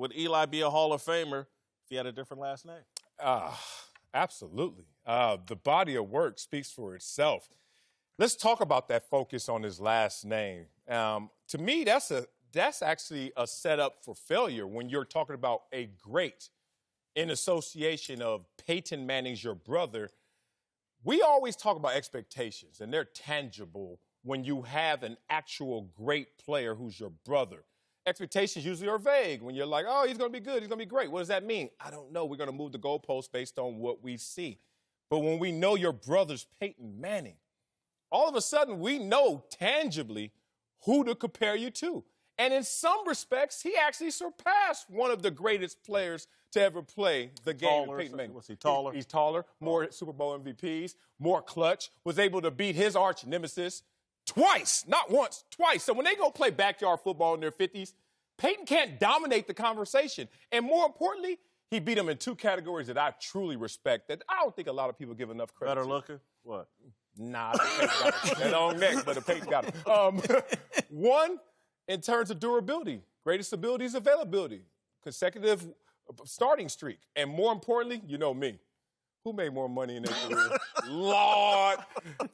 would Eli be a Hall of Famer if he had a different last name? Absolutely. The body of work speaks for itself. Let's talk about that focus on his last name. To me, that's actually a setup for failure when you're talking about a great in association of Peyton Manning's your brother. We always talk about expectations, and they're tangible when you have an actual great player who's your brother. Expectations usually are vague when you're like, oh, he's going to be good, he's going to be great. What does that mean? I don't know. We're going to move the goalposts based on what we see. But when we know your brother's Peyton Manning, all of a sudden we know tangibly who to compare you to. And in some respects, he actually surpassed one of the greatest players to ever play the game. Peyton Manning. Was he taller? He's taller, more Super Bowl MVPs, more clutch, was able to beat his arch nemesis twice, not once, twice. So when they go play backyard football in their 50s, Peyton can't dominate the conversation. And more importantly, he beat him in two categories that I truly respect that I don't think a lot of people give enough credit Better to. looking? What? Nah, I think Peyton got it. That long neck, but the Peyton got it. One, in terms of durability, greatest ability is availability, consecutive starting streak. And more importantly, you know me. Who made more money in their career? Lord,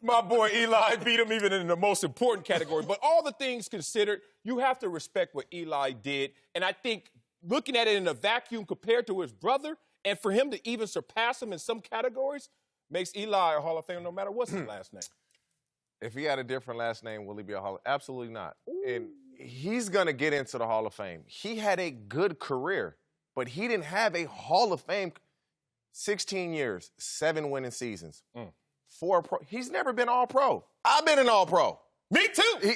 my boy Eli beat him even in the most important category. But all the things considered, you have to respect what Eli did. And I think looking at it in a vacuum compared to his brother, and for him to even surpass him in some categories, makes Eli a Hall of Famer no matter what's his last name. If he had a different last name, will he be a Hall of Fame? Absolutely not. Ooh. And he's going to get into the Hall of Fame. He had a good career, but he didn't have a Hall of Fame. 16 years, 7 winning seasons, 4 pro. He's never been All-Pro. I've been an All-Pro. Me too.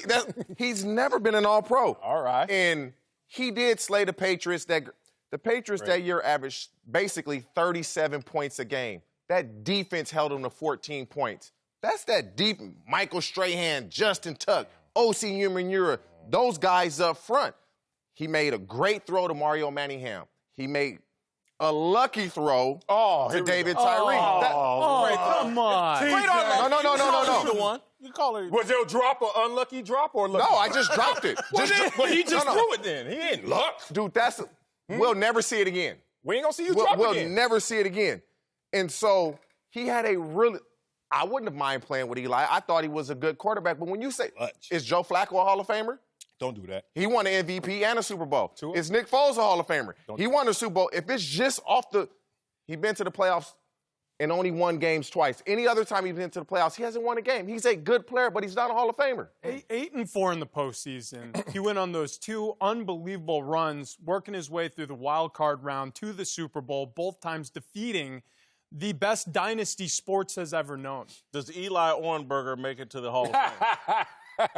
He's never been an All-Pro. All right. And he did slay the Patriots. The Patriots that year averaged basically 37 points a game. That defense held him to 14 points. That's that deep Michael Strahan, Justin Tuck, O.C. Umenyiora, those guys up front. He made a great throw to Mario Manningham. He made a lucky throw to David Tyree. Come on. No. You call it. Was there a drop or unlucky drop or lucky? No, I just dropped it. Well, he just threw it then. He ain't luck. Dude, we'll never see it again. We ain't going to see you drop it again. We'll never see it again. And so he had I wouldn't have mind playing with Eli. I thought he was a good quarterback. But when you say, is Joe Flacco a Hall of Famer? Don't do that. He won an MVP and a Super Bowl. Is Nick Foles a Hall of Famer? He won a Super Bowl. If it's just he's been to the playoffs and only won games twice. Any other time he's been to the playoffs, he hasn't won a game. He's a good player, but he's not a Hall of Famer. 8-4 in the postseason. He went on those 2 unbelievable runs, working his way through the wild card round to the Super Bowl, both times defeating the best dynasty sports has ever known. Does Eli Ohrnberger make it to the Hall of Fame?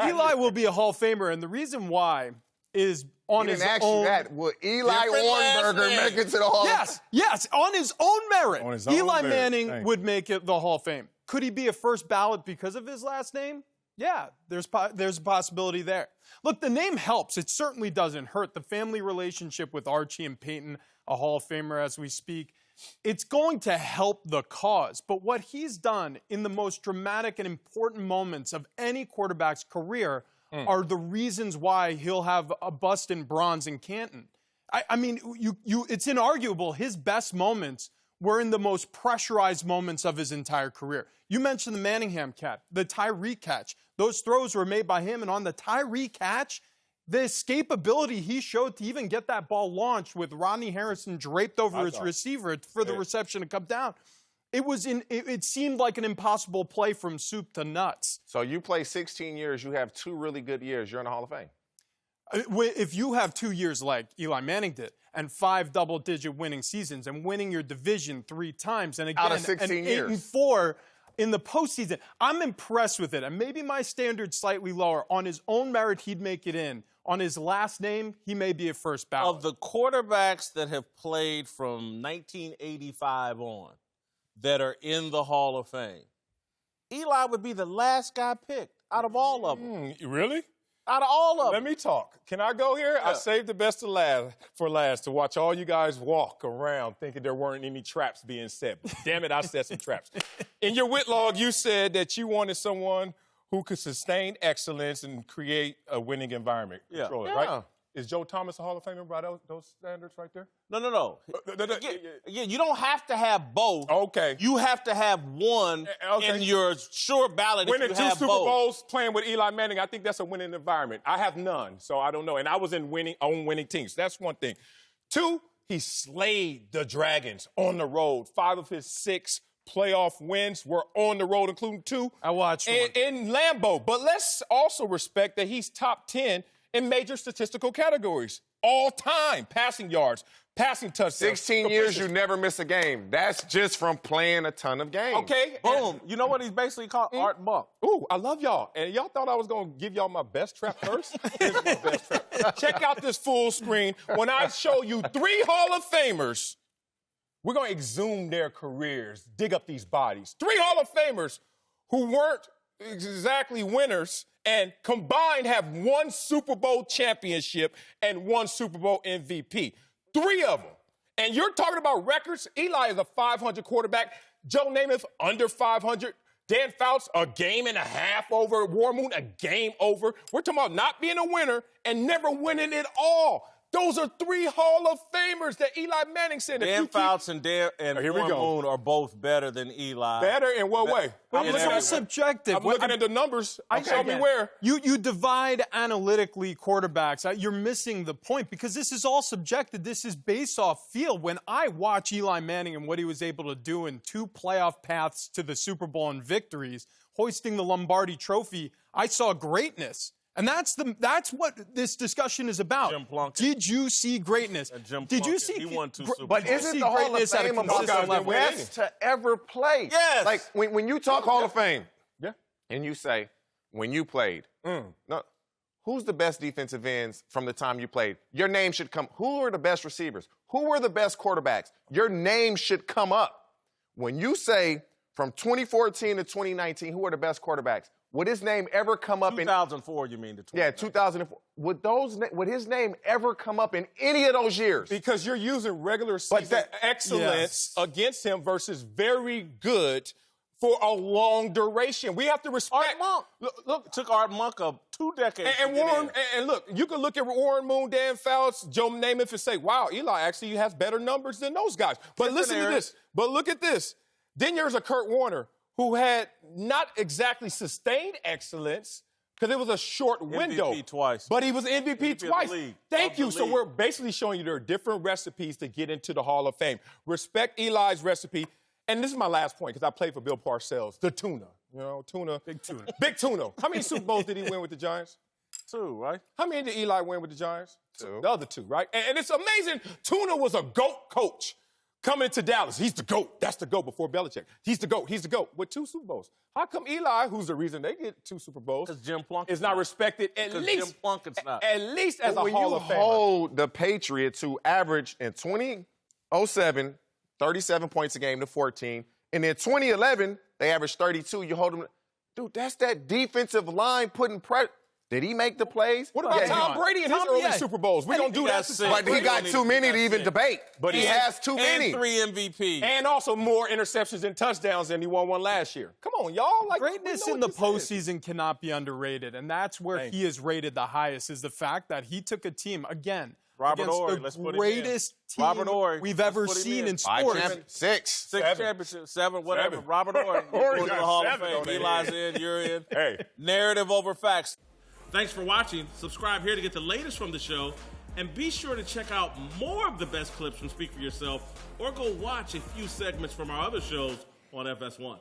Eli will be a Hall of Famer, and the reason why is on his own. Will Eli Ohrnberger make it to the Hall of Fame? Yes, on his own merit. On his own Eli merit. Manning would make it the Hall of Fame. Could he be a first ballot because of his last name? Yeah, there's a possibility there. Look, the name helps. It certainly doesn't hurt. The family relationship with Archie and Peyton, a Hall of Famer as we speak, it's going to help the cause. But what he's done in the most dramatic and important moments of any quarterback's career are the reasons why he'll have a bust in bronze in Canton. I mean, it's inarguable. His best moments were in the most pressurized moments of his entire career. You mentioned the Manningham catch, the Tyree catch. Those throws were made by him, and on the Tyree catch, the escapability he showed to even get that ball launched with Rodney Harrison draped over his receiver for the reception to come down. It seemed like an impossible play from soup to nuts. So you play 16 years, you have 2 really good years, you're in the Hall of Fame. If you have 2 years like Eli Manning did, and 5 double-digit winning seasons, and winning your division 3 times, and again, out of 16 years. 8-4 in the postseason, I'm impressed with it. And maybe my standard's slightly lower. On his own merit, he'd make it in. On his last name, he may be a first ballot. Of the quarterbacks that have played from 1985 on that are in the Hall of Fame, Eli would be the last guy picked out of all of them. Really? Out of all of them. Let me talk. Can I go here? Yeah. I saved the best for last to watch all you guys walk around thinking there weren't any traps being set. But damn it, I set some traps. In your Whitlock, you said that you wanted someone who could sustain excellence and create a winning environment. Yeah. Control it, right? Is Joe Thomas a Hall of Famer by those standards right there? No. Yeah, you don't have to have both. Okay. You have to have one in your sure ballot. Winning if you have Super both. Bowls, playing with Eli Manning, I think that's a winning environment. I have none, so I don't know. And I was on winning teams. That's one thing. 2, he slayed the Dragons on the road. 5 of his 6 playoff wins were on the road, including 2 I watched one. in Lambeau. But let's also respect that he's top 10 in major statistical categories. All time. Passing yards, passing touchdowns. 16 years, you never miss a game. That's just from playing a ton of games. Okay. Boom. You know what he's basically called? Art Monk. Ooh, I love y'all. And y'all thought I was going to give y'all my best trap first? Here's my best trap. Check out this full screen. When I show you 3 Hall of Famers, we're going to exhume their careers, dig up these bodies. 3 Hall of Famers who weren't exactly winners and combined have 1 Super Bowl championship and 1 Super Bowl MVP. 3 of them. And you're talking about records. Eli is a 500 quarterback. Joe Namath, under 500. Dan Fouts, a game and a half over. War Moon, a game over. We're talking about not being a winner and never winning it all. Those are 3 Hall of Famers that Eli Manning said. Dan Fouts and Here we Warren go. Moon are both better than Eli. Better in what way? But it's all subjective. I'm looking at the numbers. Show me where. You divide analytically quarterbacks. You're missing the point because this is all subjective. This is based off field. When I watch Eli Manning and what he was able to do in 2 playoff paths to the Super Bowl and victories, hoisting the Lombardi Trophy, I saw greatness. And that's what this discussion is about. Jim Plunkett. Did you see greatness? Did you see? He won 2 Super Bowls. But isn't the Hall of Fame about the best to ever play? Yes. Like, when you talk Hall of Fame, Yeah. and you say, when you played, no, who's the best defensive ends from the time you played? Your name should come. Who are the best receivers? Who were the best quarterbacks? Your name should come up. When you say, from 2014 to 2019, who are the best quarterbacks? Would his name ever come up 2004, you mean? Yeah, 2004. Would his name ever come up in any of those years? Because you're using regular season excellence against him versus very good for a long duration. We have to respect. Art Monk. Look, took Art Monk up 2 decades. And Warren, and look, you can look at Warren Moon, Dan Fouts, Joe Namath, and say, wow, Eli actually has better numbers than those guys. But listen to this. But look at this. Then there's a Kurt Warner who had not exactly sustained excellence because it was a short window. MVP twice. But he was MVP twice. Thank you. So league. we're basically showing you there are different recipes to get into the Hall of Fame. Respect Eli's recipe. And this is my last point because I played for Bill Parcells, the tuna. You know, tuna. Big tuna. Big tuna. How many Super Bowls did he win with the Giants? 2, right? How many did Eli win with the Giants? 2. The other 2, right? And it's amazing. Tuna was a GOAT coach. Coming to Dallas, he's the GOAT. That's the GOAT before Belichick. He's the GOAT. He's the GOAT with 2 Super Bowls. How come Eli, who's the reason they get 2 Super Bowls, Because Jim Plunkett's is not respected Jim Plunkett's not. at least as a when Hall you of Famer? hold the Patriots, who averaged in 2007 37 points a game to 14, and in 2011 they averaged 32. You hold them, dude. That's that defensive line putting pressure. Did he make the plays? What about Tom Brady and his early Super Bowls? We don't do that. But he got too many to even debate. But he has too many. And 3 MVP. And also more interceptions and touchdowns than he won one last year. Come on, y'all. Like, Greatness in the postseason cannot be underrated, and that's where he is rated the highest, is the fact that he took a team, again, Robert against Horry, the let's put him in. greatest team Robert Horry, we've let's ever put him seen in 5 sports. championships. 6. 6 championships, 7, whatever. 7. Robert Horry. Horry Go to the got Hall of 7 on Fame. that Eli's in, you're in. Hey. Narrative over facts. Thanks for watching. Subscribe here to get the latest from the show. And be sure to check out more of the best clips from Speak For Yourself, or go watch a few segments from our other shows on FS1.